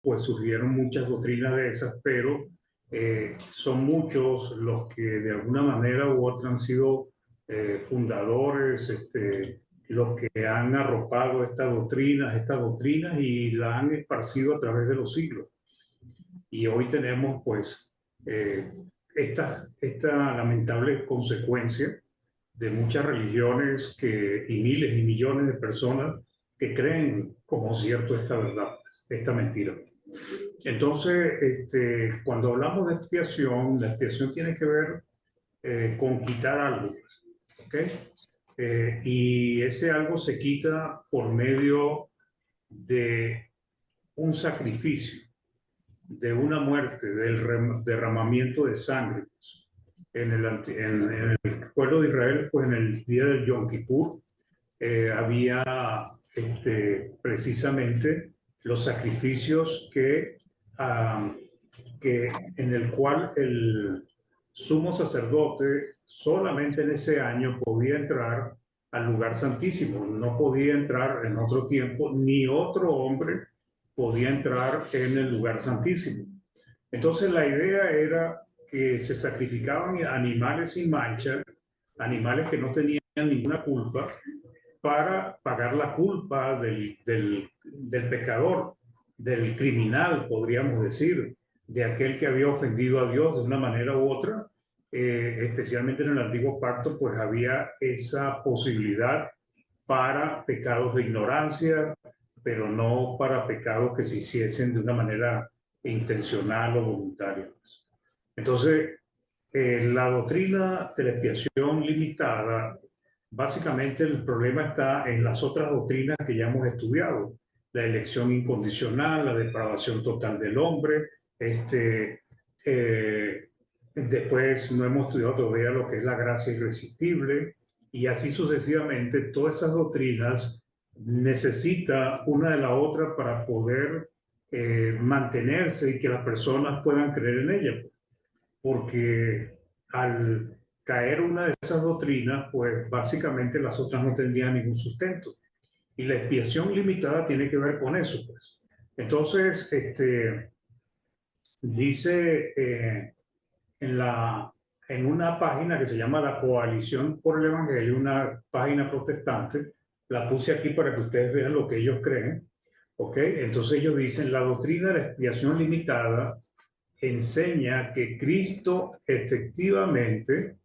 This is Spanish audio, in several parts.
pues surgieron muchas doctrinas de esas, pero son muchos los que de alguna manera u otra han sido fundadores, los que han arropado estas doctrinas y la han esparcido a través de los siglos. Y hoy tenemos pues eh, esta lamentable consecuencia de muchas religiones y miles y millones de personas que creen como cierto esta verdad, esta mentira. Entonces, cuando hablamos de expiación, la expiación tiene que ver con quitar algo, ¿ok? Y ese algo se quita por medio de un sacrificio, de una muerte, del derramamiento de sangre. En el pueblo de Israel, pues en el día del Yom Kippur, había precisamente los sacrificios que en el cual el sumo sacerdote solamente en ese año podía entrar al lugar santísimo, no podía entrar en otro tiempo, ni otro hombre podía entrar en el lugar santísimo. Entonces la idea era que se sacrificaban animales sin mancha, animales que no tenían ninguna culpa, para pagar la culpa del pecador, del criminal, podríamos decir, de aquel que había ofendido a Dios de una manera u otra. Especialmente en el antiguo pacto, pues había esa posibilidad para pecados de ignorancia, pero no para pecados que se hiciesen de una manera intencional o voluntaria. Entonces, la doctrina de la expiación limitada, básicamente el problema está en las otras doctrinas que ya hemos estudiado: la elección incondicional, la depravación total del hombre. Después no hemos estudiado todavía lo que es la gracia irresistible, y así sucesivamente. Todas esas doctrinas necesitan una de la otra para poder mantenerse y que las personas puedan creer en ella, porque al caer una de esas doctrinas, pues básicamente las otras no tendrían ningún sustento. Y la expiación limitada tiene que ver con eso, pues. Entonces, dice en una página que se llama la Coalición por el Evangelio, una página protestante, la puse aquí para que ustedes vean lo que ellos creen, ¿ok? Entonces ellos dicen: la doctrina de la expiación limitada enseña que Cristo efectivamente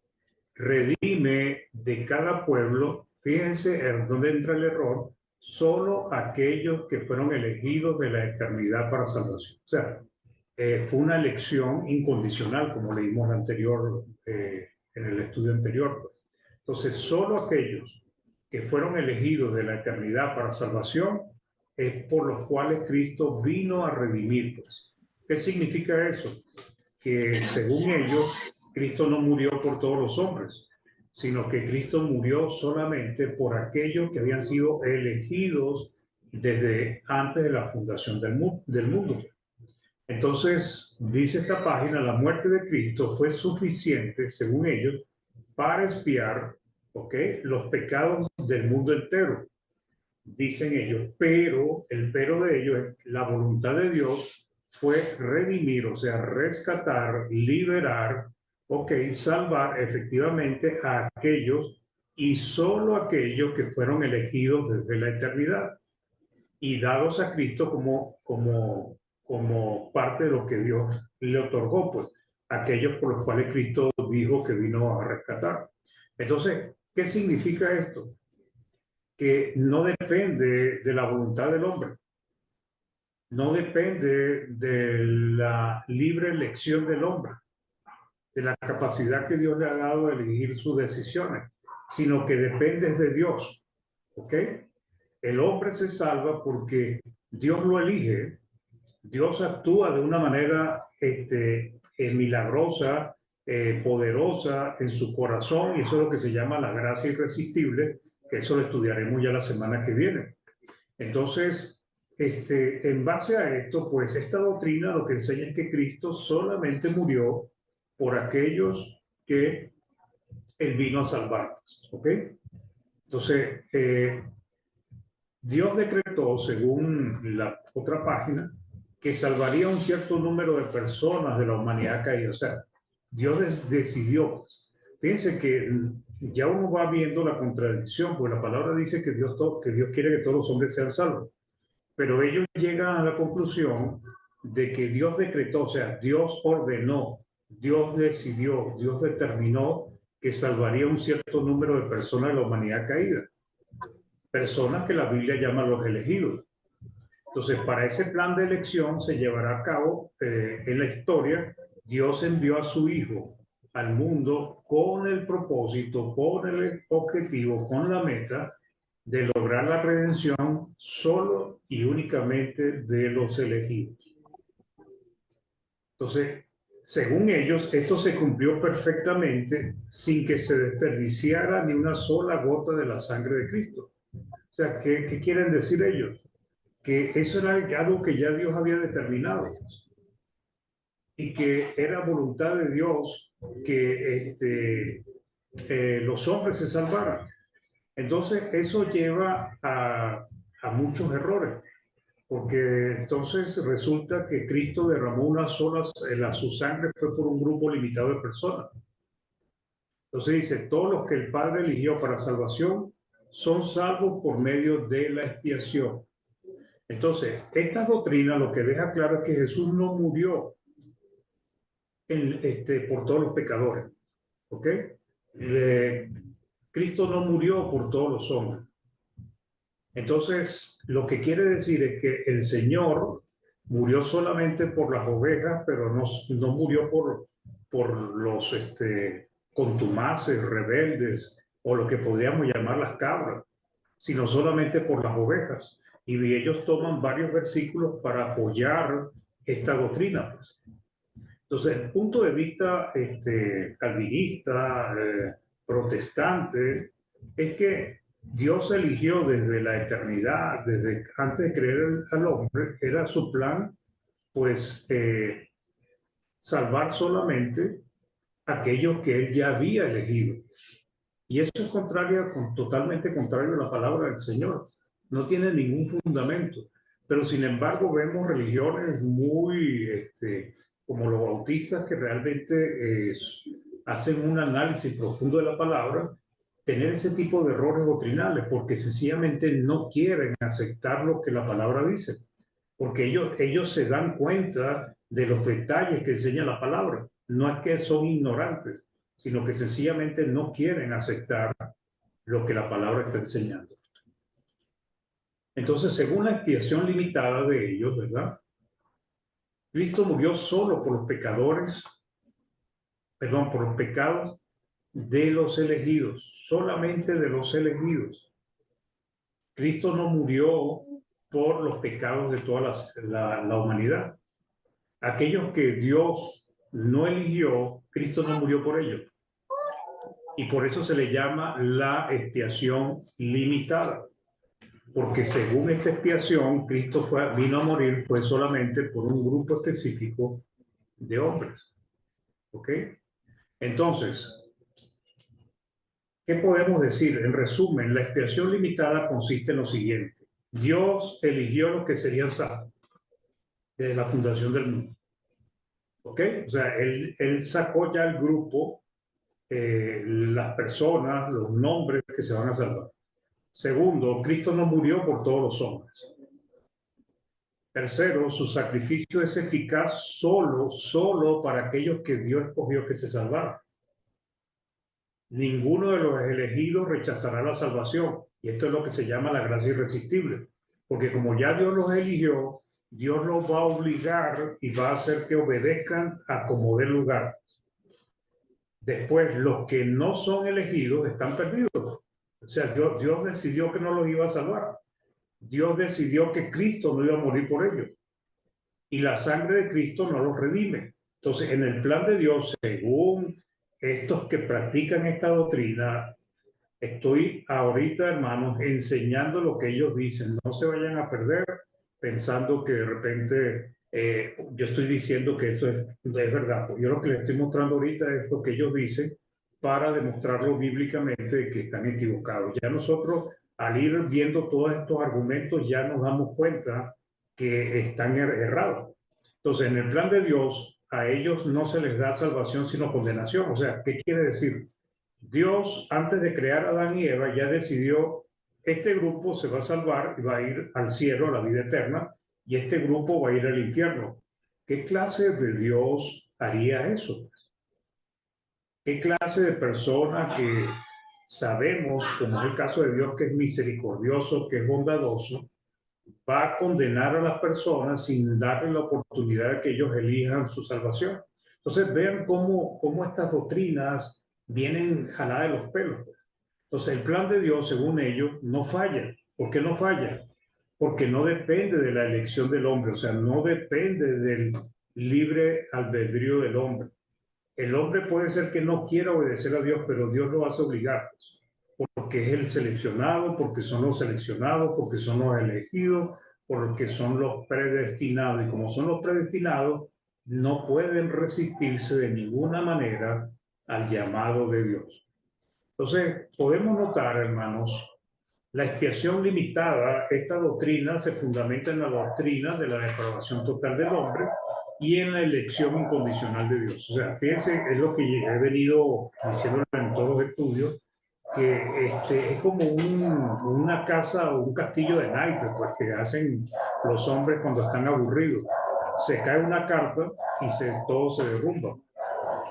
redime de cada pueblo. Fíjense en dónde entra el error: solo aquellos que fueron elegidos de la eternidad para salvación. O sea, fue una elección incondicional, como leímos en el estudio anterior, pues. Entonces, solo aquellos que fueron elegidos de la eternidad para salvación es por los cuales Cristo vino a redimir, pues. ¿Qué significa eso? Que según ellos, Cristo no murió por todos los hombres, sino que Cristo murió solamente por aquellos que habían sido elegidos desde antes de la fundación del mundo. Entonces, dice esta página: la muerte de Cristo fue suficiente, según ellos, para expiar, ¿ok?, los pecados del mundo entero, dicen ellos. Pero el pero de ellos es: la voluntad de Dios fue redimir, o sea, rescatar, liberar, ok, salvar efectivamente a aquellos, y solo aquellos que fueron elegidos desde la eternidad y dados a Cristo como parte de lo que Dios le otorgó, pues, aquellos por los cuales Cristo dijo que vino a rescatar. Entonces, ¿qué significa esto? Que no depende de la voluntad del hombre, no depende de la libre elección del hombre, de la capacidad que Dios le ha dado de elegir sus decisiones, sino que depende de Dios, ¿ok? El hombre se salva porque Dios lo elige. Dios actúa de una manera milagrosa, poderosa en su corazón, y eso es lo que se llama la gracia irresistible, que eso lo estudiaremos ya la semana que viene. Entonces, en base a esto, pues esta doctrina lo que enseña es que Cristo solamente murió por aquellos que Él vino a salvar, ¿ok? Entonces, Dios decretó, según la otra página, que salvaría un cierto número de personas de la humanidad caída. O sea, Dios decidió. Pues. Fíjense que ya uno va viendo la contradicción, porque la palabra dice que Dios quiere que todos los hombres sean salvos. Pero ellos llegan a la conclusión de que Dios decretó, o sea, Dios ordenó, Dios decidió, Dios determinó que salvaría un cierto número de personas de la humanidad caída. Personas que la Biblia llama los elegidos. Entonces, para ese plan de elección se llevará a cabo en la historia. Dios envió a su Hijo al mundo con el propósito, con el objetivo, con la meta de lograr la redención solo y únicamente de los elegidos. Entonces, según ellos, esto se cumplió perfectamente sin que se desperdiciara ni una sola gota de la sangre de Cristo. O sea, ¿qué quieren decir ellos? Que eso era algo que ya Dios había determinado y que era voluntad de Dios que los hombres se salvaran. Entonces, eso lleva a muchos errores, porque entonces resulta que Cristo derramó una sola, su sangre fue por un grupo limitado de personas. Entonces dice, todos los que el Padre eligió para salvación son salvos por medio de la expiación. Entonces, esta doctrina lo que deja claro es que Jesús no murió por todos los pecadores, ¿ok? Cristo no murió por todos los hombres. Entonces, lo que quiere decir es que el Señor murió solamente por las ovejas, pero no murió por los contumaces, rebeldes, o lo que podríamos llamar las cabras, sino solamente por las ovejas. Y ellos toman varios versículos para apoyar esta doctrina. Pues. Entonces, el punto de vista calvinista, protestante, es que Dios eligió desde la eternidad, desde antes de creer al hombre, era su plan, pues, salvar solamente a aquellos que él ya había elegido. Y eso es totalmente contrario a la palabra del Señor. No tiene ningún fundamento. Pero sin embargo vemos religiones muy, como los bautistas, que realmente hacen un análisis profundo de la palabra, tener ese tipo de errores doctrinales, porque sencillamente no quieren aceptar lo que la palabra dice, porque ellos se dan cuenta de los detalles que enseña la palabra. No es que son ignorantes, sino que sencillamente no quieren aceptar lo que la palabra está enseñando. Entonces, según la expiación limitada de ellos, ¿verdad? Cristo murió solo por los pecadores, perdón, por los pecados de los elegidos, solamente de los elegidos. Cristo no murió por los pecados de toda la humanidad. Aquellos que Dios no eligió, Cristo no murió por ellos. Y por eso se le llama la expiación limitada. Porque según esta expiación, Cristo vino a morir fue solamente por un grupo específico de hombres. ¿Ok? Entonces, ¿qué podemos decir? En resumen, la expiación limitada consiste en lo siguiente. Dios eligió los que serían salvos desde la fundación del mundo. ¿Ok? O sea, él sacó ya el grupo, las personas, los nombres que se van a salvar. Segundo, Cristo no murió por todos los hombres. Tercero, su sacrificio es eficaz solo para aquellos que Dios escogió que se salvaran. Ninguno de los elegidos rechazará la salvación. Y esto es lo que se llama la gracia irresistible. Porque como ya Dios los eligió, Dios los va a obligar y va a hacer que obedezcan a como dé lugar. Después, los que no son elegidos están perdidos. O sea, Dios decidió que no los iba a salvar. Dios decidió que Cristo no iba a morir por ellos. Y la sangre de Cristo no los redime. Entonces, en el plan de Dios, según estos que practican esta doctrina, estoy ahorita, hermanos, enseñando lo que ellos dicen. No se vayan a perder pensando que de repente yo estoy diciendo que esto es verdad. Yo lo que les estoy mostrando ahorita es lo que ellos dicen para demostrarlo bíblicamente que están equivocados. Ya nosotros, al ir viendo todos estos argumentos, ya nos damos cuenta que están errados. Entonces, en el plan de Dios, a ellos no se les da salvación, sino condenación. O sea, ¿qué quiere decir? Dios, antes de crear a Adán y Eva, ya decidió, este grupo se va a salvar y va a ir al cielo, a la vida eterna, y este grupo va a ir al infierno. ¿Qué clase de Dios haría eso? ¿Qué clase de persona que sabemos, como es el caso de Dios, que es misericordioso, que es bondadoso, va a condenar a las personas sin darle la oportunidad de que ellos elijan su salvación? Entonces, vean cómo estas doctrinas vienen jaladas de los pelos. Entonces, el plan de Dios, según ellos, no falla. ¿Por qué no falla? Porque no depende de la elección del hombre, o sea, no depende del libre albedrío del hombre. El hombre puede ser que no quiera obedecer a Dios, pero Dios lo hace obligar, porque es el seleccionado, porque son los seleccionados, porque son los elegidos, porque son los predestinados. Y como son los predestinados, no pueden resistirse de ninguna manera al llamado de Dios. Entonces, podemos notar, hermanos, la expiación limitada. Esta doctrina se fundamenta en la doctrina de la depravación total del hombre y en la elección incondicional de Dios. O sea, fíjense, es lo que he venido diciendo en todos los estudios, que es como una casa o un castillo de naipes, pues, que hacen los hombres cuando están aburridos. Se cae una carta y todo se derrumba.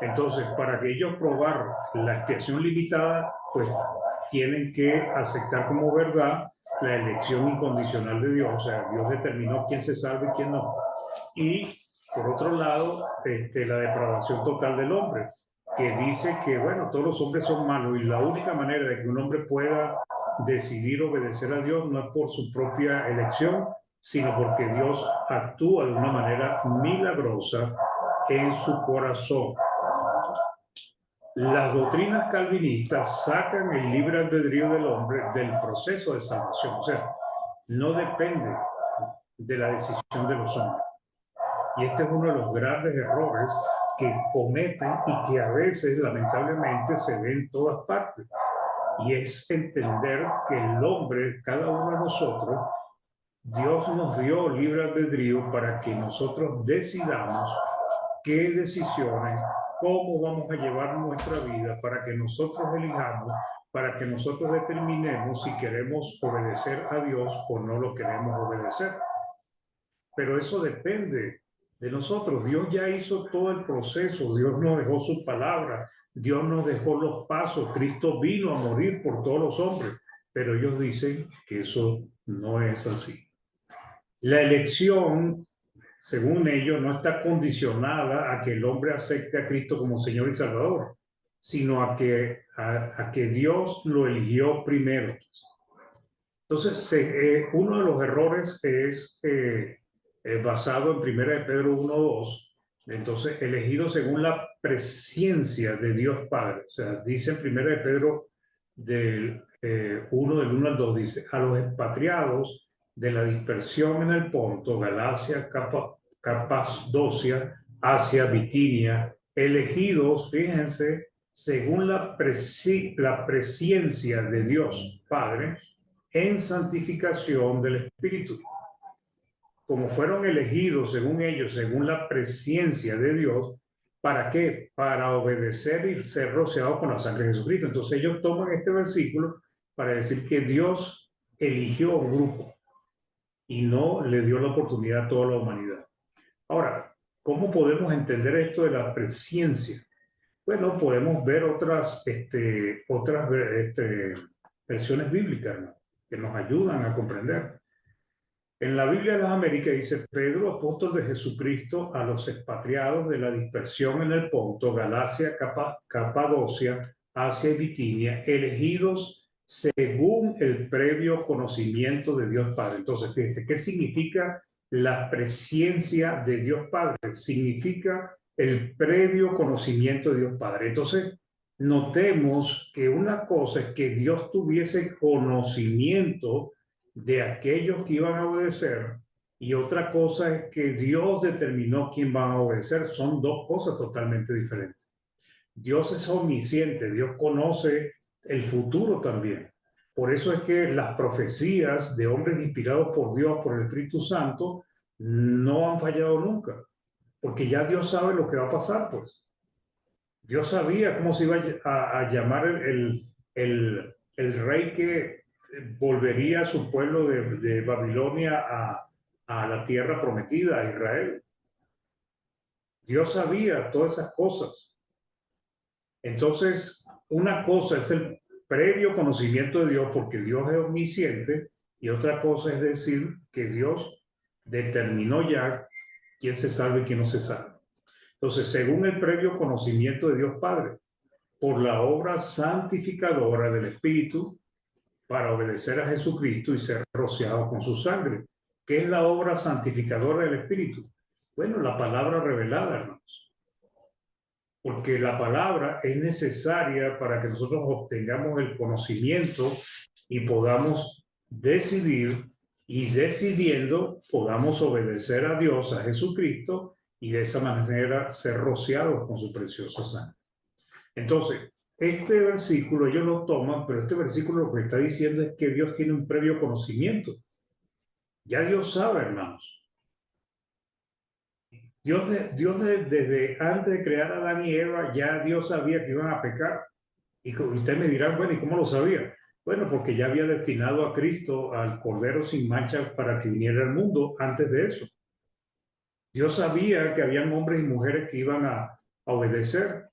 Entonces, para que ellos probar la expiación limitada, pues tienen que aceptar como verdad la elección incondicional de Dios. O sea, Dios determinó quién se salva y quién no. Y por otro lado, la depravación total del hombre, que dice que, bueno, todos los hombres son malos y la única manera de que un hombre pueda decidir obedecer a Dios no es por su propia elección, sino porque Dios actúa de una manera milagrosa en su corazón. Las doctrinas calvinistas sacan el libre albedrío del hombre del proceso de salvación. O sea, no depende de la decisión de los hombres. Y este es uno de los grandes errores que cometen y que a veces, lamentablemente, se ve en todas partes. Y es entender que el hombre, cada uno de nosotros, Dios nos dio libre albedrío para que nosotros decidamos qué decisiones, cómo vamos a llevar nuestra vida, para que nosotros elijamos, para que nosotros determinemos si queremos obedecer a Dios o no lo queremos obedecer. Pero eso depende de nosotros. Dios ya hizo todo el proceso, Dios nos dejó su palabra, Dios nos dejó los pasos, Cristo vino a morir por todos los hombres, pero ellos dicen que eso no es así. La elección, según ellos, no está condicionada a que el hombre acepte a Cristo como Señor y Salvador, sino a que Dios lo eligió primero. Entonces, uno de los errores es basado en 1 de Pedro 1:2, entonces elegido según la presciencia de Dios Padre. O sea, dice en 1 de Pedro del 1 al 2, dice, a los expatriados de la dispersión en el Ponto, Galacia, Capadocia, Asia, Bitinia, elegidos, fíjense, según la presciencia de Dios Padre, en santificación del Espíritu. Como fueron elegidos, según ellos, según la presciencia de Dios, ¿para qué? Para obedecer y ser rociados con la sangre de Jesucristo. Entonces ellos toman este versículo para decir que Dios eligió a un grupo y no le dio la oportunidad a toda la humanidad. Ahora, ¿cómo podemos entender esto de la presciencia? Bueno, podemos ver otras versiones bíblicas, ¿no?, que nos ayudan a comprender. En la Biblia de las Américas dice: Pedro, apóstol de Jesucristo, a los expatriados de la dispersión en el Ponto, Galacia, Capadocia, Asia y Bitinia, elegidos según el previo conocimiento de Dios Padre. Entonces, fíjense, ¿qué significa la presciencia de Dios Padre? Significa el previo conocimiento de Dios Padre. Entonces, notemos que una cosa es que Dios tuviese conocimiento de aquellos que iban a obedecer, y otra cosa es que Dios determinó quién va a obedecer. Son dos cosas totalmente diferentes. Dios es omnisciente, Dios conoce el futuro también. Por eso es que las profecías de hombres inspirados por Dios, por el Espíritu Santo, no han fallado nunca, porque ya Dios sabe lo que va a pasar, pues. Dios sabía cómo se iba a llamar el rey que volvería a su pueblo de Babilonia a la tierra prometida, a Israel. Dios sabía todas esas cosas. Entonces, una cosa es el previo conocimiento de Dios, porque Dios es omnisciente, y otra cosa es decir que Dios determinó ya quién se salva y quién no se salva. Entonces, según el previo conocimiento de Dios Padre, por la obra santificadora del Espíritu, para obedecer a Jesucristo y ser rociado con su sangre. ¿Qué es la obra santificadora del Espíritu? Bueno, la palabra revelada, hermanos. Porque la palabra es necesaria para que nosotros obtengamos el conocimiento y podamos decidir, y decidiendo podamos obedecer a Dios, a Jesucristo, y de esa manera ser rociados con su preciosa sangre. Entonces, este versículo ellos lo toman, pero este versículo lo que está diciendo es que Dios tiene un previo conocimiento. Ya Dios sabe, hermanos. Desde antes de crear a Adán y Eva, ya Dios sabía que iban a pecar. Y ustedes me dirán, bueno, ¿y cómo lo sabía? Bueno, porque ya había destinado a Cristo, al Cordero sin mancha, para que viniera al mundo antes de eso. Dios sabía que habían hombres y mujeres que iban a obedecer.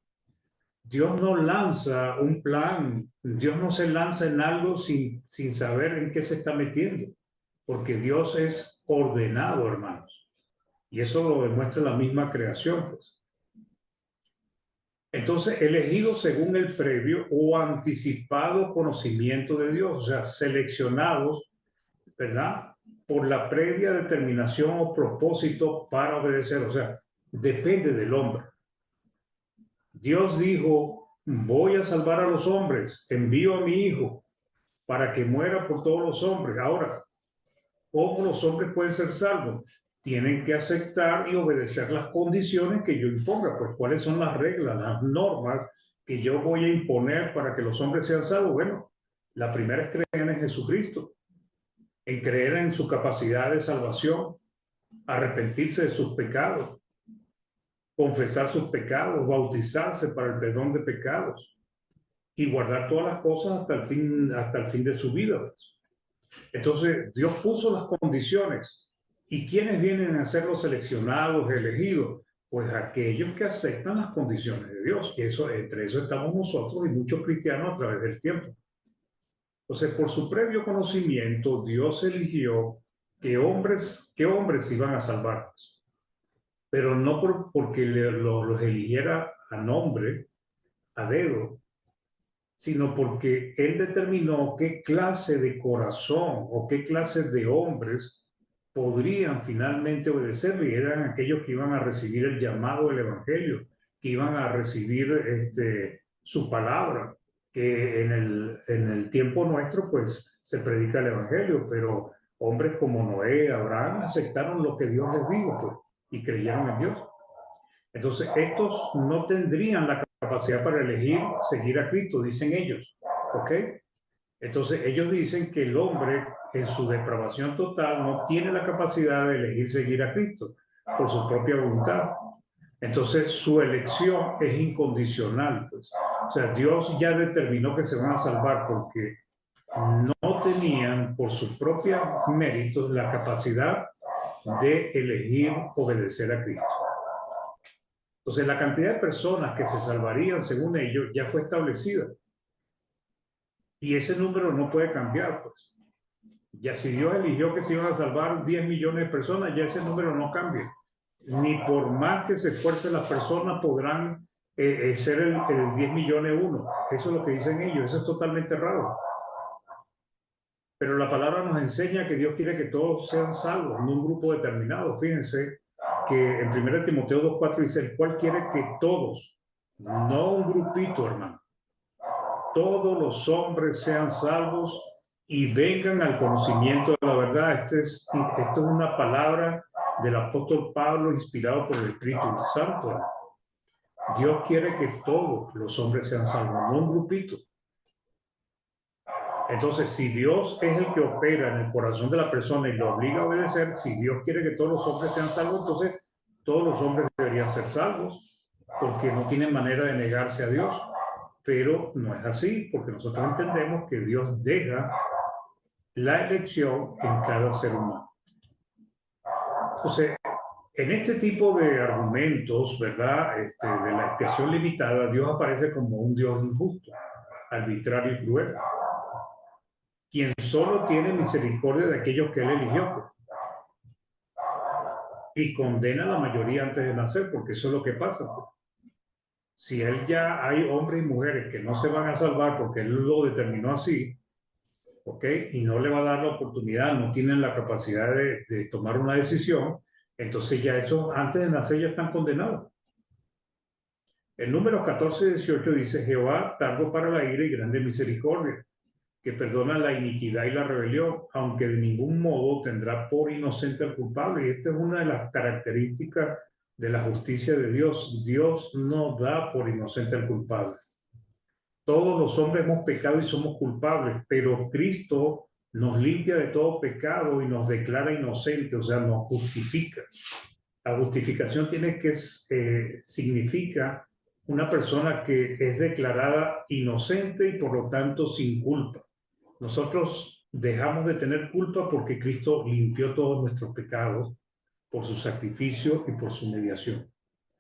Dios no lanza un plan, Dios no se lanza en algo sin saber en qué se está metiendo, porque Dios es ordenado, hermanos. Y eso lo demuestra la misma creación, pues. Entonces, elegido según el previo o anticipado conocimiento de Dios, o sea, seleccionados, ¿verdad? Por la previa determinación o propósito para obedecer, o sea, depende del hombre. Dios dijo, voy a salvar a los hombres, envío a mi hijo para que muera por todos los hombres. Ahora, ¿cómo los hombres pueden ser salvos? Tienen que aceptar y obedecer las condiciones que yo imponga. Pues, ¿cuáles son las reglas, las normas que yo voy a imponer para que los hombres sean salvos? Bueno, la primera es creer en Jesucristo, en creer en su capacidad de salvación, arrepentirse de sus pecados, confesar sus pecados, bautizarse para el perdón de pecados y guardar todas las cosas hasta el fin de su vida. Entonces, Dios puso las condiciones. ¿Y quiénes vienen a ser los seleccionados, elegidos? Pues aquellos que aceptan las condiciones de Dios. Y eso, entre eso estamos nosotros y muchos cristianos a través del tiempo. Entonces, por su previo conocimiento, Dios eligió qué hombres iban a salvarnos. Pero no porque los eligiera a nombre, a dedo, sino porque Él determinó qué clase de corazón o qué clase de hombres podrían finalmente obedecerle, y eran aquellos que iban a recibir el llamado del Evangelio, que iban a recibir su palabra, que en el tiempo nuestro pues se predica el Evangelio, pero hombres como Noé, Abraham aceptaron lo que Dios les dijo, pues, y creyeron en Dios. Entonces, estos no tendrían la capacidad para elegir seguir a Cristo, dicen ellos, ¿ok? Entonces, ellos dicen que el hombre, en su depravación total, no tiene la capacidad de elegir seguir a Cristo por su propia voluntad. Entonces, su elección es incondicional, pues. O sea, Dios ya determinó que se van a salvar porque no tenían por sus propios méritos la capacidad de elegir obedecer a Cristo. Entonces, la cantidad de personas que se salvarían, según ellos, ya fue establecida. Y ese número no puede cambiar, pues. Ya si Dios eligió que se iban a salvar 10 millones de personas, ya ese número no cambia. Ni por más que se esfuercen las personas podrán ser el 10 millones uno. Eso es lo que dicen ellos. Eso es totalmente raro. Pero la palabra nos enseña que Dios quiere que todos sean salvos, no un grupo determinado. Fíjense que en 1 Timoteo 2:4 dice, el cual quiere que todos, no un grupito, hermano, todos los hombres sean salvos y vengan al conocimiento de la verdad. Esto es una palabra del apóstol Pablo inspirado por el Espíritu Santo. Dios quiere que todos los hombres sean salvos, no un grupito. Entonces, si Dios es el que opera en el corazón de la persona y lo obliga a obedecer, si Dios quiere que todos los hombres sean salvos, entonces todos los hombres deberían ser salvos, porque no tienen manera de negarse a Dios. Pero no es así, porque nosotros entendemos que Dios deja la elección en cada ser humano. Entonces, en este tipo de argumentos, ¿verdad? De la expiación limitada, Dios aparece como un Dios injusto, arbitrario y cruel, quien solo tiene misericordia de aquellos que él eligió y condena a la mayoría antes de nacer, porque eso es lo que pasa. Si él ya hay hombres y mujeres que no se van a salvar porque él lo determinó así, ¿ok? Y no le va a dar la oportunidad, no tienen la capacidad de tomar una decisión, entonces ya esos antes de nacer ya están condenados. En Números 14:18 dice: Jehová tardo para la ira y grande misericordia, que perdona la iniquidad y la rebelión, aunque de ningún modo tendrá por inocente al culpable. Y esta es una de las características de la justicia de Dios. Dios no da por inocente al culpable. Todos los hombres hemos pecado y somos culpables, pero Cristo nos limpia de todo pecado y nos declara inocentes, o sea, nos justifica. La justificación tiene que significa una persona que es declarada inocente y por lo tanto sin culpa. Nosotros dejamos de tener culpa porque Cristo limpió todos nuestros pecados por su sacrificio y por su mediación.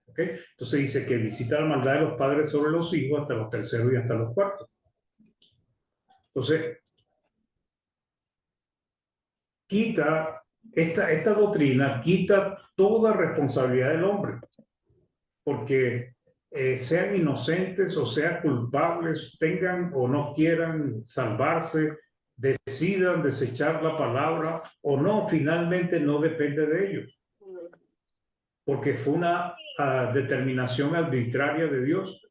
¿Okay? Entonces dice que visita la maldad de los padres sobre los hijos hasta los terceros y hasta los cuartos. Entonces, esta doctrina quita toda responsabilidad del hombre, porque sean inocentes o sean culpables, tengan o no quieran salvarse, decidan desechar la palabra o no, finalmente no depende de ellos, porque fue una determinación arbitraria de Dios,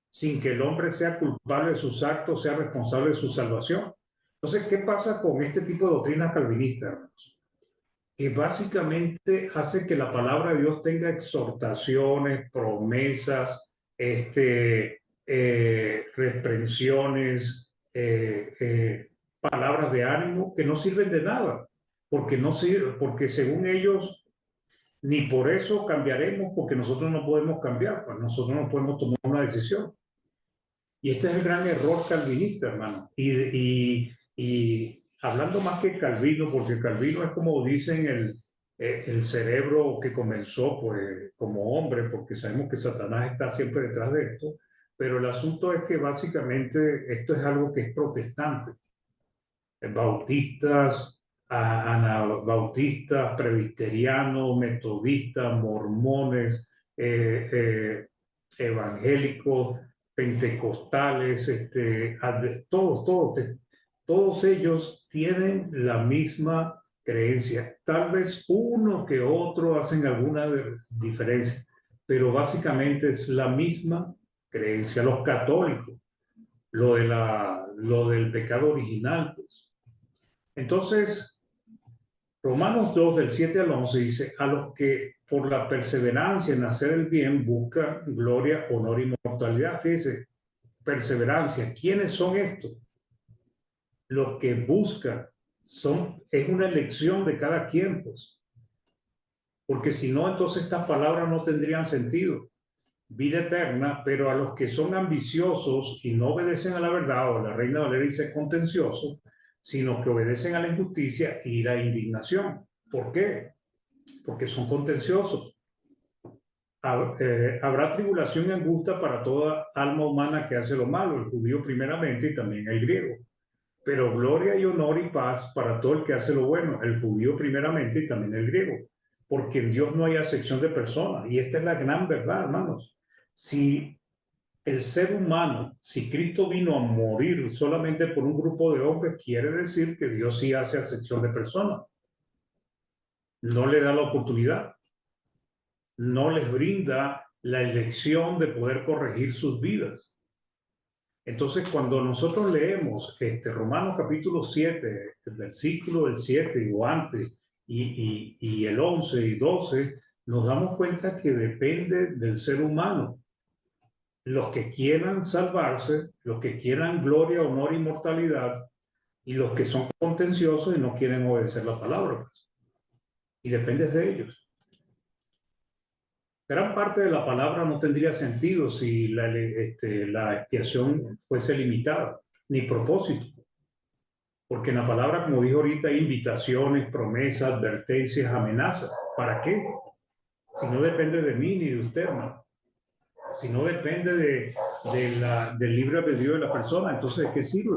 sin que el hombre sea culpable de sus actos, sea responsable de su salvación. Entonces, ¿qué pasa con este tipo de doctrinas calvinistas, hermanos? Que básicamente hace que la palabra de Dios tenga exhortaciones, promesas, reprensiones, palabras de ánimo que no sirven de nada, porque no sirve, porque según ellos ni por eso cambiaremos, porque nosotros no podemos cambiar, pues nosotros no podemos tomar una decisión. Y este es el gran error calvinista, hermano. Y hablando más que Calvino, porque Calvino es como dicen el cerebro que comenzó pues, como hombre, porque sabemos que Satanás está siempre detrás de esto, pero el asunto es que básicamente esto es algo que es protestante. Bautistas, anabautistas, presbiterianos, metodistas, mormones, evangélicos, pentecostales, todos ellos tienen la misma creencia. Tal vez uno que otro hacen alguna diferencia, pero básicamente es la misma creencia. Los católicos, lo del pecado original, pues. Entonces, Romanos 2, del 7 al 11 dice: a los que por la perseverancia en hacer el bien buscan gloria, honor y inmortalidad. Fíjese, perseverancia. ¿Quiénes son estos? Los que buscan. Es una elección de cada quien, pues. Porque si no, entonces estas palabras no tendrían sentido. Vida eterna, pero a los que son ambiciosos y no obedecen a la verdad, o la Reina Valera dice contenciosos, sino que obedecen a la injusticia y la indignación. ¿Por qué? Porque son contenciosos. Habrá tribulación y angustia para toda alma humana que hace lo malo, el judío primeramente y también el griego. Pero gloria y honor y paz para todo el que hace lo bueno, el judío primeramente y también el griego. Porque en Dios no hay acepción de personas. Y esta es la gran verdad, hermanos. Si el ser humano, si Cristo vino a morir solamente por un grupo de hombres, quiere decir que Dios sí hace acepción de personas. No le da la oportunidad. No les brinda la elección de poder corregir sus vidas. Entonces, cuando nosotros leemos Romanos capítulo 7, el versículo del 7 o antes, y el 11 y 12, nos damos cuenta que depende del ser humano los que quieran salvarse, los que quieran gloria, honor, inmortalidad, y los que son contenciosos y no quieren obedecer la palabra. Y depende de ellos. Gran parte de la palabra no tendría sentido si la expiación fuese limitada, ni propósito. Porque en la palabra, como dijo ahorita, hay invitaciones, promesas, advertencias, amenazas. ¿Para qué? Si no depende de mí ni de usted, hermano. Si no depende del libre albedrío de la persona, entonces ¿de qué sirve?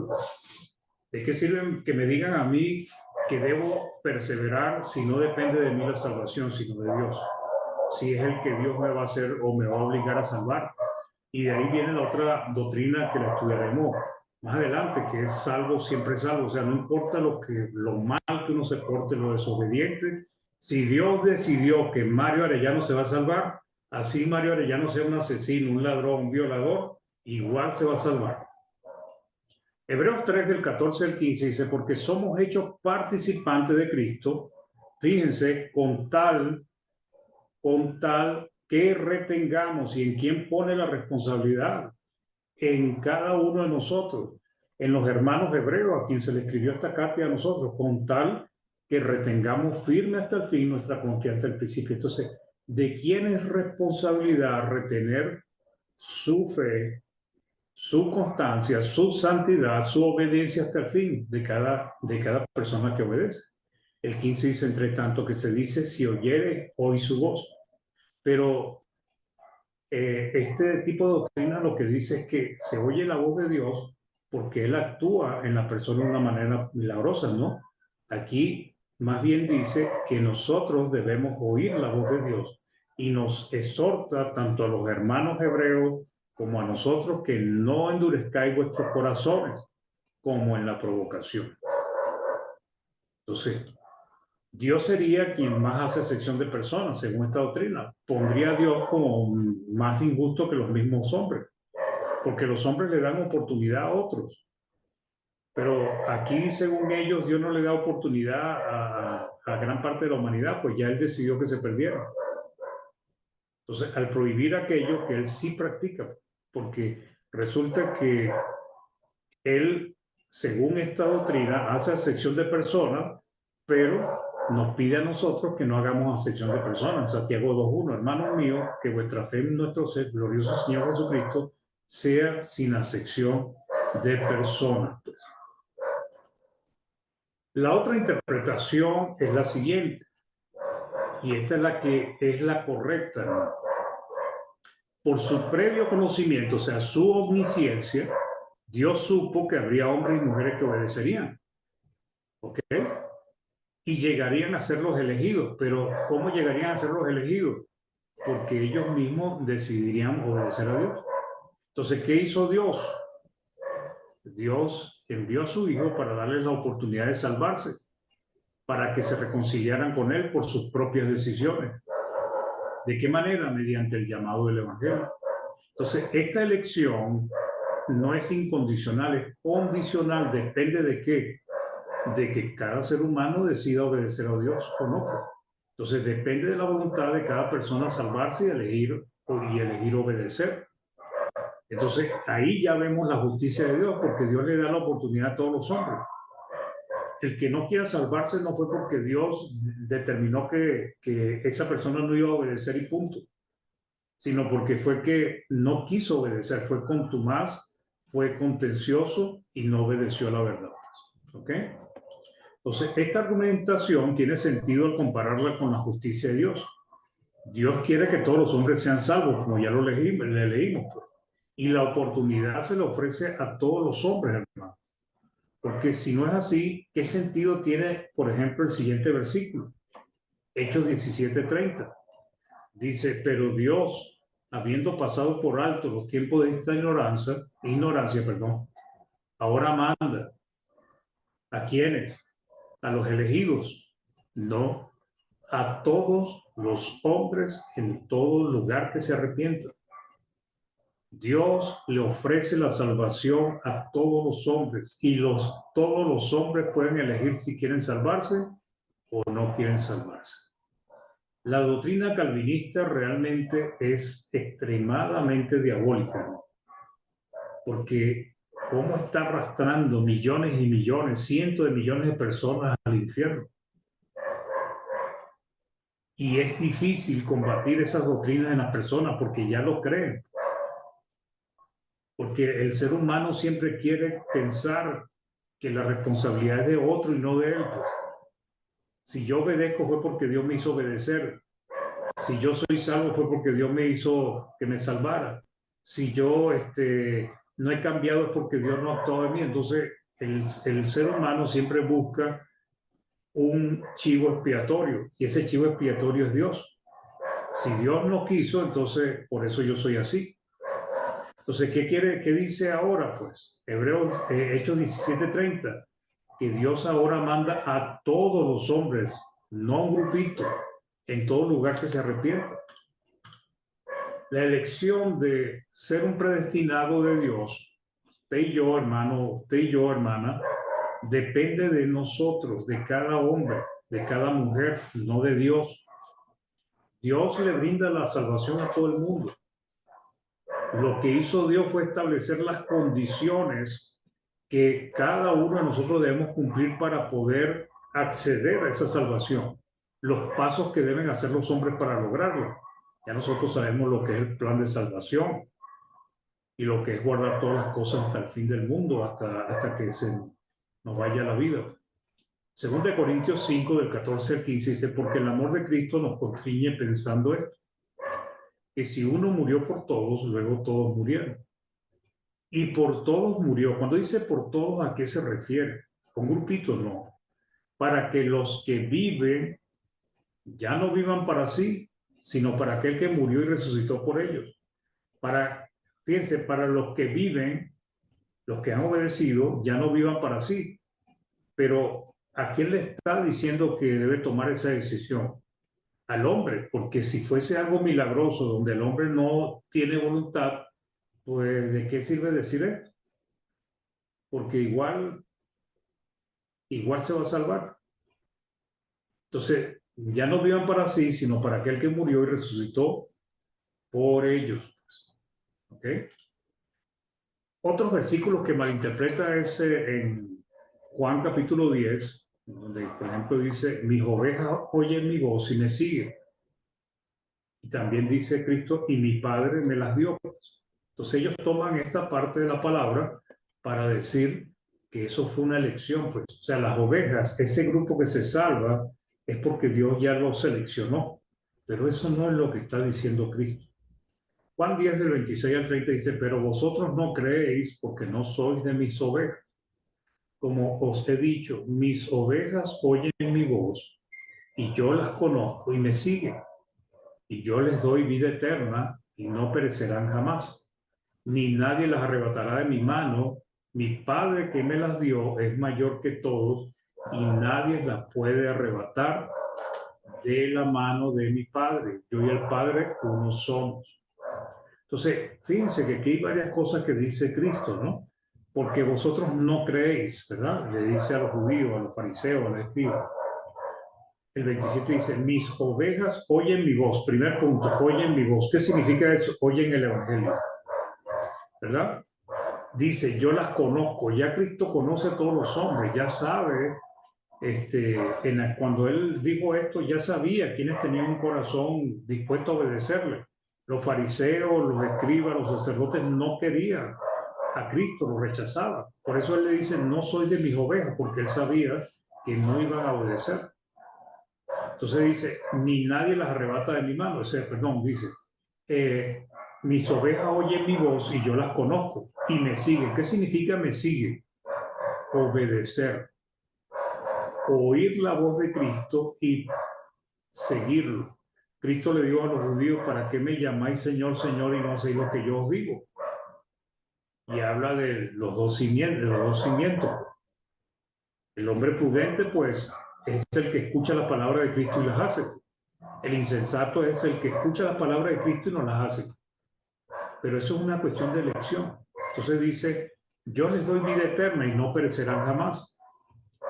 ¿De qué sirve que me digan a mí que debo perseverar si no depende de mí la salvación, sino de Dios? Si es el que Dios me va a hacer o me va a obligar a salvar. Y de ahí viene la otra doctrina que la estudiaremos más adelante, que es salvo siempre salvo. O sea, no importa lo mal que uno se porte, lo desobediente. Si Dios decidió que Mario Arellano se va a salvar, así Mario Arellano sea un asesino, un ladrón, un violador, igual se va a salvar. Hebreos 3 del 14 al 15 dice, porque somos hechos participantes de Cristo, fíjense, con tal que retengamos, y en quién pone la responsabilidad, en cada uno de nosotros, en los hermanos hebreos a quien se le escribió esta carta a nosotros, con tal que retengamos firme hasta el fin nuestra confianza al principio. Entonces, ¿de quién es responsabilidad retener su fe, su constancia, su santidad, su obediencia hasta el fin de cada persona que obedece? El 15 dice, entre tanto, que se dice, si oyere, oí su voz. Pero este tipo de doctrina lo que dice es que se oye la voz de Dios porque Él actúa en la persona de una manera milagrosa, ¿no? Aquí más bien dice que nosotros debemos oír la voz de Dios y nos exhorta tanto a los hermanos hebreos como a nosotros que no endurezcáis vuestros corazones como en la provocación. Entonces, Dios sería quien más hace excepción de personas, según esta doctrina. Pondría a Dios como más injusto que los mismos hombres, porque los hombres le dan oportunidad a otros. Pero aquí, según ellos, Dios no le da oportunidad a gran parte de la humanidad, pues ya Él decidió que se perdiera. Entonces, al prohibir aquello que Él sí practica, porque resulta que Él, según esta doctrina, hace excepción de personas, pero nos pide a nosotros que no hagamos acepción de personas. Santiago 2:1, hermanos míos, que vuestra fe en nuestro ser, glorioso Señor Jesucristo, sea sin acepción de personas. La otra interpretación es la siguiente, y esta es la que es la correcta, ¿no? Por su previo conocimiento, o sea, su omnisciencia, Dios supo que habría hombres y mujeres que obedecerían. ¿Ok? Y llegarían a ser los elegidos. Pero ¿cómo llegarían a ser los elegidos? Porque ellos mismos decidirían obedecer a Dios. Entonces, ¿qué hizo Dios? Dios envió a su Hijo para darles la oportunidad de salvarse, para que se reconciliaran con Él por sus propias decisiones. ¿De qué manera? Mediante el llamado del Evangelio. Entonces, esta elección no es incondicional, es condicional. ¿Depende de qué? De que cada ser humano decida obedecer a Dios o no. Entonces depende de la voluntad de cada persona salvarse y elegir obedecer. Entonces ahí ya vemos la justicia de Dios, porque Dios le da la oportunidad a todos los hombres. El que no quiera salvarse no fue porque Dios determinó que esa persona no iba a obedecer y punto, sino porque fue que no quiso obedecer, fue contumaz, fue contencioso y no obedeció a la verdad. ¿Ok? Entonces, esta argumentación tiene sentido al compararla con la justicia de Dios. Dios quiere que todos los hombres sean salvos, como ya lo leímos. Pues. Y la oportunidad se le ofrece a todos los hombres, hermano. Porque si no es así, ¿qué sentido tiene, por ejemplo, el siguiente versículo? Hechos 17:30. Dice, pero Dios, habiendo pasado por alto los tiempos de esta ignorancia, ahora manda. ¿A quiénes? A los elegidos, no a todos los hombres en todo lugar que se arrepientan. Dios le ofrece la salvación a todos los hombres y todos los hombres pueden elegir si quieren salvarse o no quieren salvarse. La doctrina calvinista realmente es extremadamente diabólica, ¿no? Porque cómo está arrastrando millones y millones, cientos de millones de personas al infierno. Y es difícil combatir esas doctrinas en las personas porque ya lo creen. Porque el ser humano siempre quiere pensar que la responsabilidad es de otro y no de él. Pues. Si yo obedezco fue porque Dios me hizo obedecer. Si yo soy salvo fue porque Dios me hizo que me salvara. Si yo no he cambiado es porque Dios no ha actuado en mí. Entonces el ser humano siempre busca un chivo expiatorio y ese chivo expiatorio es Dios. Si Dios no quiso, entonces por eso yo soy así. Entonces, ¿qué dice ahora? Pues Hebreos, Hechos 17:30, que Dios ahora manda a todos los hombres, no a un grupito, en todo lugar que se arrepienta. La elección de ser un predestinado de Dios, usted y yo, hermano, usted y yo, hermana, depende de nosotros, de cada hombre, de cada mujer, no de Dios. Dios le brinda la salvación a todo el mundo. Lo que hizo Dios fue establecer las condiciones que cada uno de nosotros debemos cumplir para poder acceder a esa salvación. Los pasos que deben hacer los hombres para lograrlo. Ya nosotros sabemos lo que es el plan de salvación y lo que es guardar todas las cosas hasta el fin del mundo, hasta que se nos vaya la vida. Según de Corintios 5, del 14 al 15, dice, porque el amor de Cristo nos constriñe pensando esto, que si uno murió por todos, luego todos murieron. Y por todos murió. Cuando dice por todos, ¿a qué se refiere? Con grupitos, no. Para que los que viven ya no vivan para sí, sino para aquel que murió y resucitó por ellos. Fíjense, para los que viven, los que han obedecido, ya no vivan para sí. Pero ¿a quién le está diciendo que debe tomar esa decisión? Al hombre, porque si fuese algo milagroso donde el hombre no tiene voluntad, pues ¿de qué sirve decir esto? Porque igual se va a salvar. Entonces, ya no vivan para sí, sino para aquel que murió y resucitó por ellos. ¿Ok? Otros versículos que malinterpreta es en Juan capítulo 10, donde por ejemplo dice, mis ovejas oyen mi voz y me siguen. Y también dice Cristo, y mi Padre me las dio. Entonces ellos toman esta parte de la palabra para decir que eso fue una elección. Pues. O sea, las ovejas, ese grupo que se salva, es porque Dios ya lo seleccionó. Pero eso no es lo que está diciendo Cristo. Juan 10 del 26 al 30 dice, pero vosotros no creéis porque no sois de mis ovejas. Como os he dicho, mis ovejas oyen mi voz y yo las conozco y me siguen. Y yo les doy vida eterna y no perecerán jamás. Ni nadie las arrebatará de mi mano. Mi Padre que me las dio es mayor que todos y nadie las puede arrebatar de la mano de mi Padre. Yo y el Padre uno somos. Entonces, fíjense que aquí hay varias cosas que dice Cristo, ¿no? Porque vosotros no creéis, ¿verdad? Le dice a los judíos, a los fariseos, a los escribas. El 27 dice, mis ovejas oyen mi voz. Primer punto, oyen mi voz. ¿Qué significa eso? Oyen el evangelio, ¿verdad? Dice, yo las conozco. Ya Cristo conoce a todos los hombres, ya sabe, cuando él dijo esto, ya sabía quiénes tenían un corazón dispuesto a obedecerle. Los fariseos, los escribas, los sacerdotes no querían a Cristo, lo rechazaban. Por eso él le dice, no soy de mis ovejas, porque él sabía que no iban a obedecer. Entonces dice, ni nadie las arrebata de mi mano. Dice, mis ovejas oyen mi voz y yo las conozco y me siguen. ¿Qué significa me siguen? Obedecer. Oír la voz de Cristo y seguirlo. Cristo le dijo a los judíos, ¿para qué me llamáis Señor, Señor y no hacéis lo que yo os digo? Y habla de los dos cimientos. El hombre prudente, pues, es el que escucha la palabra de Cristo y las hace. El insensato es el que escucha la palabra de Cristo y no las hace. Pero eso es una cuestión de elección. Entonces dice, yo les doy vida eterna y no perecerán jamás.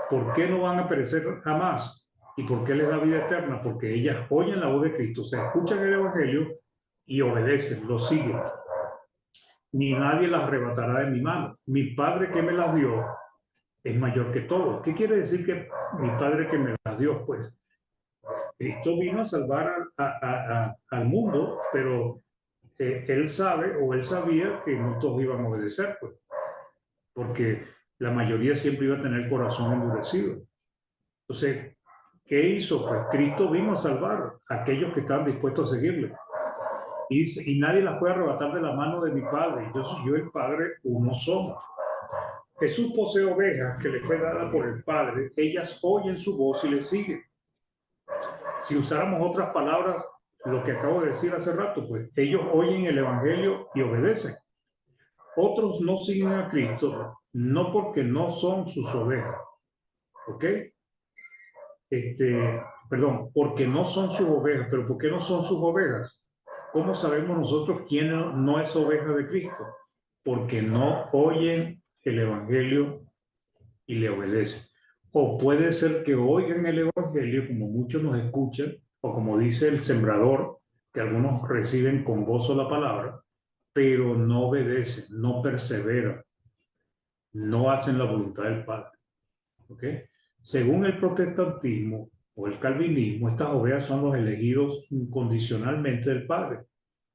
¿Por qué no van a perecer jamás? ¿Y por qué les da vida eterna? Porque ellas oyen la voz de Cristo, o sea, escuchan el Evangelio y obedecen, lo siguen. Ni nadie las arrebatará de mi mano. Mi Padre que me las dio es mayor que todo. ¿Qué quiere decir que mi Padre que me las dio? Pues Cristo vino a salvar al mundo, pero él sabe o él sabía que no todos iban a obedecer, pues, porque la mayoría siempre iba a tener el corazón endurecido. Entonces, ¿qué hizo? Pues Cristo vino a salvar a aquellos que estaban dispuestos a seguirle. Y nadie las puede arrebatar de la mano de mi Padre. Yo y el Padre uno somos. Jesús posee ovejas que le fue dada por el Padre. Ellas oyen su voz y le siguen. Si usáramos otras palabras, lo que acabo de decir hace rato, pues ellos oyen el Evangelio y obedecen. Otros no siguen a Cristo, no porque no son sus ovejas, ¿ok? Perdón, porque no son sus ovejas, pero ¿por qué no son sus ovejas? ¿Cómo sabemos nosotros quién no es oveja de Cristo? Porque no oyen el Evangelio y le obedecen. O puede ser que oigan el Evangelio, como muchos nos escuchan, o como dice el sembrador, que algunos reciben con gozo la palabra, pero no obedecen, no perseveran, no hacen la voluntad del Padre. ¿Ok? Según el protestantismo o el calvinismo, estas ovejas son los elegidos incondicionalmente del Padre,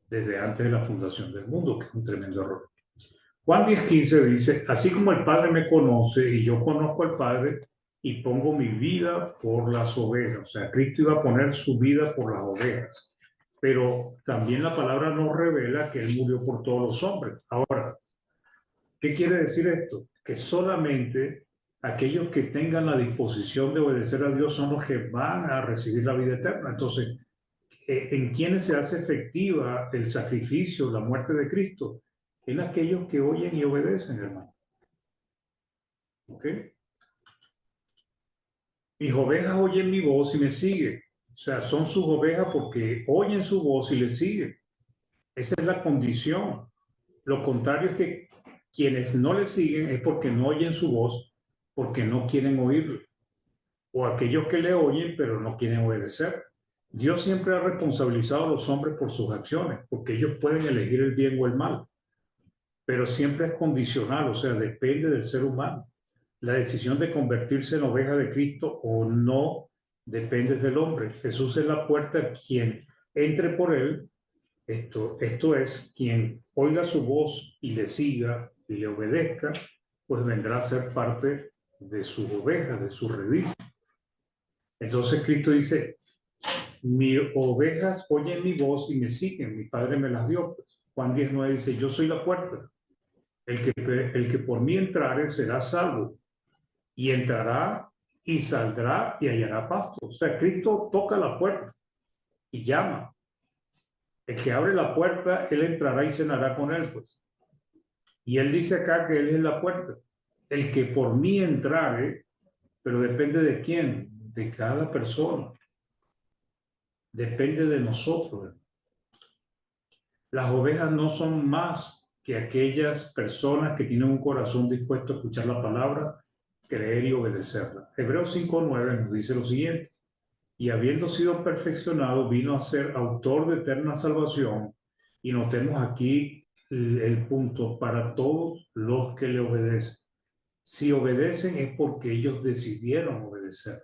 desde antes de la fundación del mundo, que es un tremendo error. Juan 10:15 dice, así como el Padre me conoce y yo conozco al Padre y pongo mi vida por las ovejas. O sea, Cristo iba a poner su vida por las ovejas. Pero también la palabra nos revela que Él murió por todos los hombres. Ahora, ¿qué quiere decir esto? Que solamente aquellos que tengan la disposición de obedecer a Dios son los que van a recibir la vida eterna. Entonces, ¿en quiénes se hace efectiva el sacrificio, la muerte de Cristo? En aquellos que oyen y obedecen, hermano. ¿Ok? Mis ovejas oyen mi voz y me siguen. O sea, son sus ovejas porque oyen su voz y le siguen. Esa es la condición. Lo contrario es que quienes no le siguen es porque no oyen su voz, porque no quieren oírlo. O aquellos que le oyen pero no quieren obedecer. Dios siempre ha responsabilizado a los hombres por sus acciones, porque ellos pueden elegir el bien o el mal, pero siempre es condicional, o sea, depende del ser humano. La decisión de convertirse en oveja de Cristo o no depende del hombre. Jesús es la puerta, quien entre por él, esto es, quien oiga su voz y le siga y le obedezca, pues vendrá a ser parte de su oveja, de su redil. Entonces Cristo dice, mis ovejas oyen mi voz y me siguen, mi Padre me las dio. Juan 19 dice, yo soy la puerta. El que por mí entrare será salvo, y entrará y saldrá y hallará pasto. O sea, Cristo toca la puerta y llama. El que abre la puerta, él entrará y cenará con él, pues. Y él dice acá que él es la puerta. El que por mí entrare, pero depende de quién, de cada persona. Depende de nosotros. Las ovejas no son más que aquellas personas que tienen un corazón dispuesto a escuchar la palabra, creer y obedecerla. Hebreos 5:9 nos dice lo siguiente: y habiendo sido perfeccionado, vino a ser autor de eterna salvación. Y notemos aquí el punto: para todos los que le obedecen. Si obedecen es porque ellos decidieron obedecer.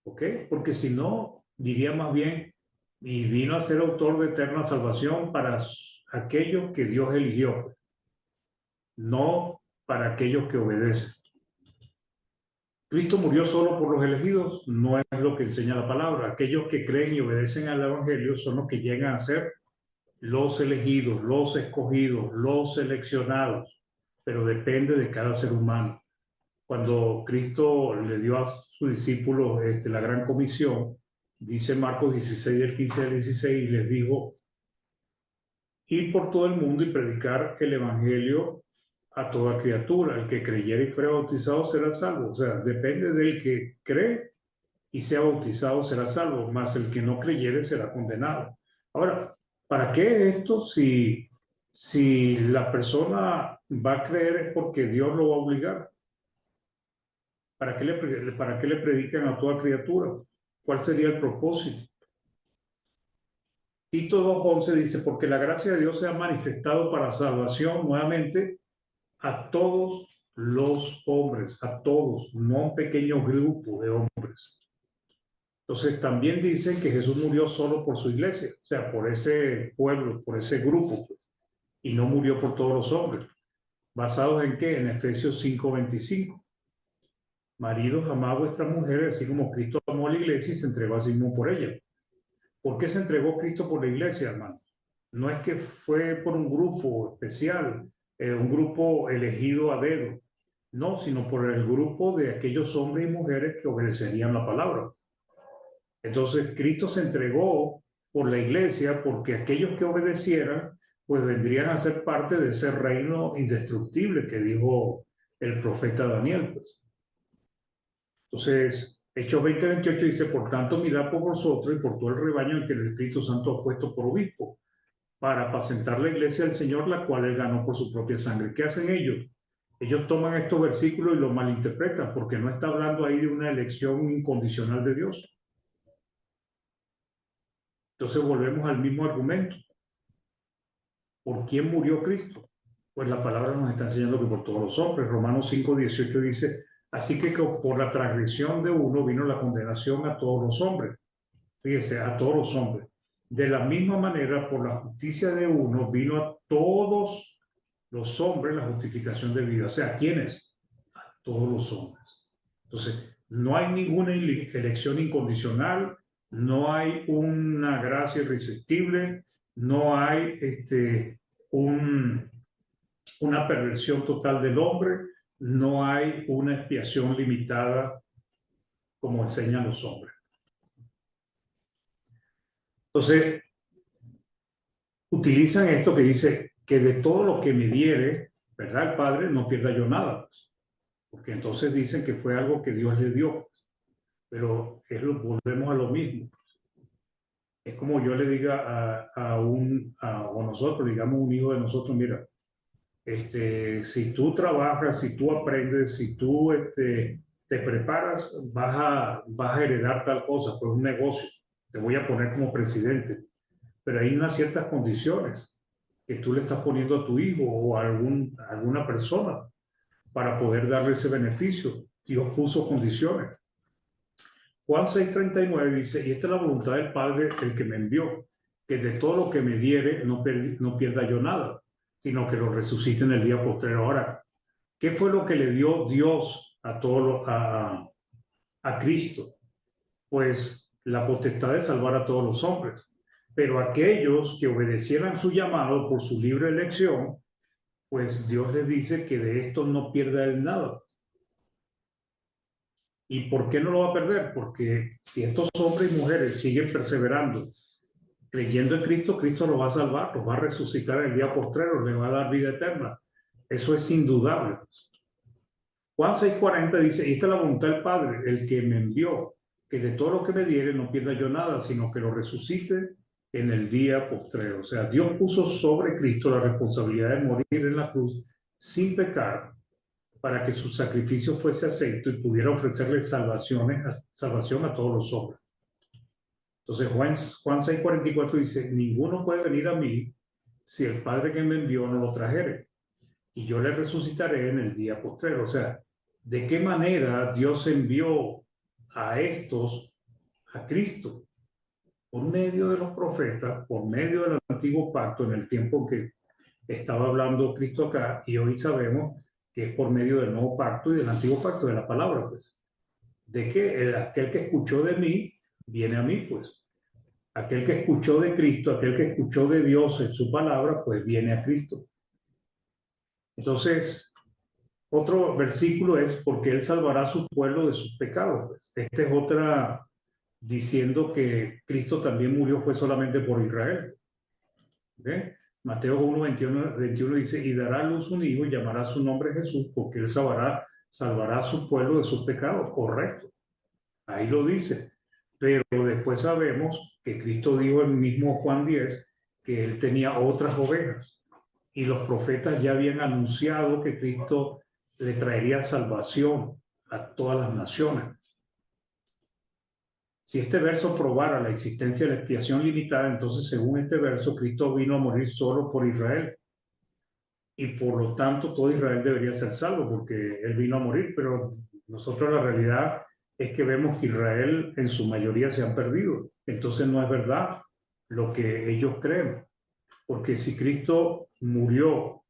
¿Ok? Porque si no, diría más bien, y vino a ser autor de eterna salvación para aquellos que Dios eligió, no para aquellos que obedecen. Cristo murió solo por los elegidos, no es lo que enseña la palabra. Aquellos que creen y obedecen al Evangelio son los que llegan a ser los elegidos, los escogidos, los seleccionados, pero depende de cada ser humano. Cuando Cristo le dio a sus discípulos la gran comisión, dice Marcos 16, del 15 al 16, y les dijo, ir por todo el mundo y predicar el Evangelio a toda criatura. El que creyera y fuera bautizado será salvo. O sea, depende del que cree y sea bautizado será salvo, mas el que no creyere será condenado. Ahora, ¿para qué esto? Si la persona va a creer es porque Dios lo va a obligar. para qué le predican a toda criatura? ¿Cuál sería el propósito? Tito 2:11 dice, porque la gracia de Dios se ha manifestado para salvación nuevamente a todos los hombres, a todos, no a un pequeño grupo de hombres. Entonces también dice que Jesús murió solo por su iglesia, o sea, por ese pueblo, por ese grupo, y no murió por todos los hombres. ¿Basados en qué? En Efesios 5:25. Maridos, amad a vuestras mujeres, así como Cristo amó a la iglesia y se entregó a sí mismo por ella. ¿Por qué se entregó Cristo por la iglesia, hermano? No es que fue por un grupo especial, un grupo elegido a dedo, no, sino por el grupo de aquellos hombres y mujeres que obedecerían la palabra. Entonces, Cristo se entregó por la iglesia porque aquellos que obedecieran, pues vendrían a ser parte de ese reino indestructible que dijo el profeta Daniel, pues. Entonces, Hechos 20:28 dice, por tanto, mirad por vosotros y por todo el rebaño en que el Espíritu Santo ha puesto por obispo, para apacentar la iglesia del Señor, la cual él ganó por su propia sangre. ¿Qué hacen ellos? Ellos toman estos versículos y los malinterpretan, porque no está hablando ahí de una elección incondicional de Dios. Entonces volvemos al mismo argumento. ¿Por quién murió Cristo? Pues la palabra nos está enseñando que por todos los hombres. Romanos 5:18 dice, así que por la transgresión de uno vino la condenación a todos los hombres. Fíjese, a todos los hombres. De la misma manera, por la justicia de uno vino a todos los hombres la justificación de vida. O sea, ¿a quiénes? A todos los hombres. Entonces, no hay ninguna elección incondicional, no hay una gracia irresistible, no hay una perversión total del hombre, no hay una expiación limitada como enseñan los hombres. Entonces, utilizan esto que dice que de todo lo que me diere, ¿verdad? El Padre, no pierda yo nada, pues. Porque entonces dicen que fue algo que Dios le dio, pero volvemos a lo mismo. Es como yo le diga o nosotros, digamos un hijo de nosotros, mira, si tú trabajas, si tú aprendes, si tú te preparas, vas a heredar tal cosa, pues un negocio, te voy a poner como presidente, pero hay unas ciertas condiciones que tú le estás poniendo a tu hijo o a alguna persona para poder darle ese beneficio. Dios puso condiciones. Juan 6:39 dice, y esta es la voluntad del Padre, el que me envió, que de todo lo que me diere no pierda yo nada, sino que lo resucite en el día postrero. Ahora, ¿qué fue lo que le dio Dios a Cristo? Pues la potestad de salvar a todos los hombres. Pero aquellos que obedecieran su llamado por su libre elección, pues Dios les dice que de esto no pierda él nada. ¿Y por qué no lo va a perder? Porque si estos hombres y mujeres siguen perseverando, creyendo en Cristo, Cristo los va a salvar, los va a resucitar el día postrero, les va a dar vida eterna. Eso es indudable. Juan 6:40 dice, y esta es la voluntad del Padre, el que me envió, que de todo lo que me diere no pierda yo nada, sino que lo resucite en el día postrero. O sea, Dios puso sobre Cristo la responsabilidad de morir en la cruz sin pecar, para que su sacrificio fuese acepto y pudiera ofrecerle salvación a todos los hombres. Entonces Juan 6:44 dice, ninguno puede venir a mí si el Padre que me envió no lo trajere, y yo le resucitaré en el día postrero. O sea, ¿de qué manera Dios envió a estos a Cristo? Por medio de los profetas, por medio del antiguo pacto, en el tiempo que estaba hablando Cristo acá, y hoy sabemos que es por medio del nuevo pacto y del antiguo pacto, de la palabra, pues. De que aquel que escuchó de mí, viene a mí, pues. Aquel que escuchó de Cristo, aquel que escuchó de Dios en su palabra, pues viene a Cristo. Entonces, otro versículo es porque él salvará a su pueblo de sus pecados. Pues. Esta es otra diciendo que Cristo también murió fue solamente por Israel. ¿Okay? Mateo 1:21 dice, y dará a luz un hijo y llamará su nombre Jesús, porque él salvará a su pueblo de sus pecados. Correcto. Ahí lo dice. Pero después sabemos que Cristo dijo en el mismo Juan 10 que él tenía otras ovejas. Y los profetas ya habían anunciado que Cristo le traería salvación a todas las naciones. Si este verso probara la existencia de la expiación limitada, entonces según este verso, Cristo vino a morir solo por Israel. Y por lo tanto todo Israel debería ser salvo porque él vino a morir, pero nosotros la realidad es que vemos que Israel en su mayoría se han perdido. Entonces no es verdad lo que ellos creen, porque si Cristo murió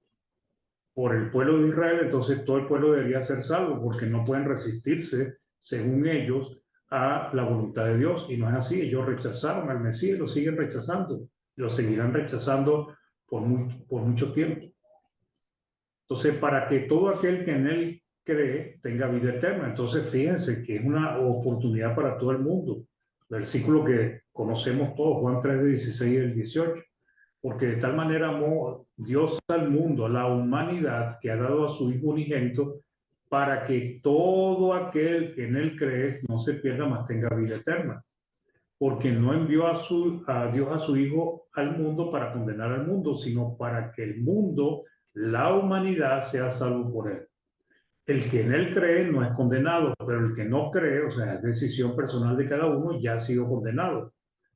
por el pueblo de Israel, entonces todo el pueblo debería ser salvo porque no pueden resistirse, según ellos, a la voluntad de Dios. Y no es así, ellos rechazaron al Mesías y lo siguen rechazando, lo seguirán rechazando por mucho tiempo. Entonces, para que todo aquel que en él cree tenga vida eterna. Entonces, fíjense que es una oportunidad para todo el mundo. Versículo que conocemos todos, Juan 3, 16 y el 18. Porque de tal manera amó Dios al mundo, a la humanidad, que ha dado a su Hijo unigénito, para que todo aquel que en él cree no se pierda, mas tenga vida eterna. Porque no envió a Dios a su Hijo al mundo para condenar al mundo, sino para que el mundo, la humanidad, sea salvo por él. El que en él cree no es condenado, pero el que no cree, o sea, es decisión personal de cada uno, ya ha sido condenado,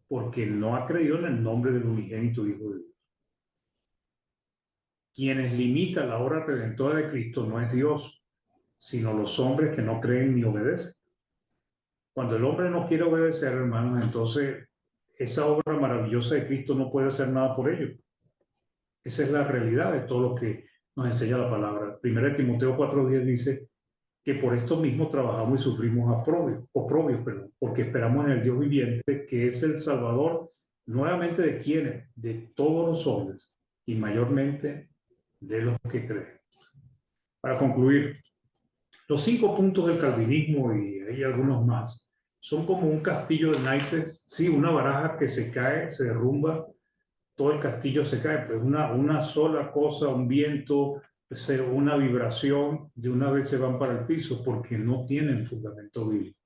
porque no ha creído en el nombre del unigénito Hijo de Dios. Quienes limitan la obra redentora de Cristo no es Dios, sino los hombres que no creen ni obedecen. Cuando el hombre no quiere obedecer, hermanos, entonces esa obra maravillosa de Cristo no puede hacer nada por ello. Esa es la realidad de todo lo que nos enseña la palabra. 1 Timoteo 4:10 dice que por esto mismo trabajamos y sufrimos oprobios, porque esperamos en el Dios viviente, que es el Salvador, nuevamente de quienes, de todos los hombres, y mayormente de los que creen. Para concluir, los 5 puntos del calvinismo, y hay algunos más, son como un castillo de naipes, sí, una baraja que se cae, se derrumba, todo el castillo se cae, pues una sola cosa, un viento, una vibración, de una vez se van para el piso porque no tienen fundamento bíblico.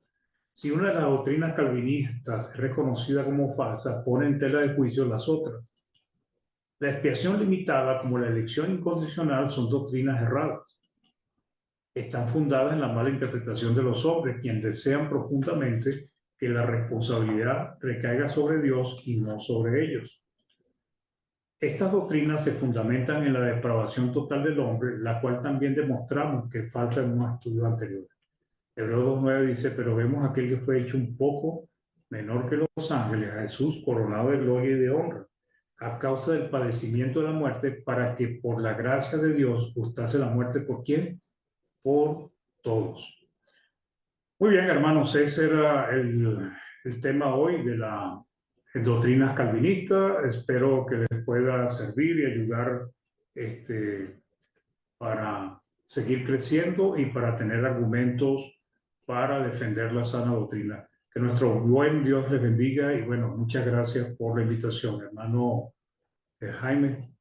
Si una de las doctrinas calvinistas es reconocida como falsa, pone en tela de juicio las otras. La expiación limitada como la elección incondicional son doctrinas erradas. Están fundadas en la mala interpretación de los hombres, quienes desean profundamente que la responsabilidad recaiga sobre Dios y no sobre ellos. Estas doctrinas se fundamentan en la depravación total del hombre, la cual también demostramos que falta en unos estudios anteriores. Hebreos 2:9 dice, pero vemos aquel que fue hecho un poco menor que los ángeles, a Jesús coronado de gloria y de honra, a causa del padecimiento de la muerte, para que por la gracia de Dios gustase la muerte. ¿Por quién? Por todos. Muy bien, hermanos, ese era el tema hoy de la doctrinas calvinistas. Espero que les pueda servir y ayudar para seguir creciendo y para tener argumentos para defender la sana doctrina. Que nuestro buen Dios les bendiga y bueno, muchas gracias por la invitación, hermano Jaime.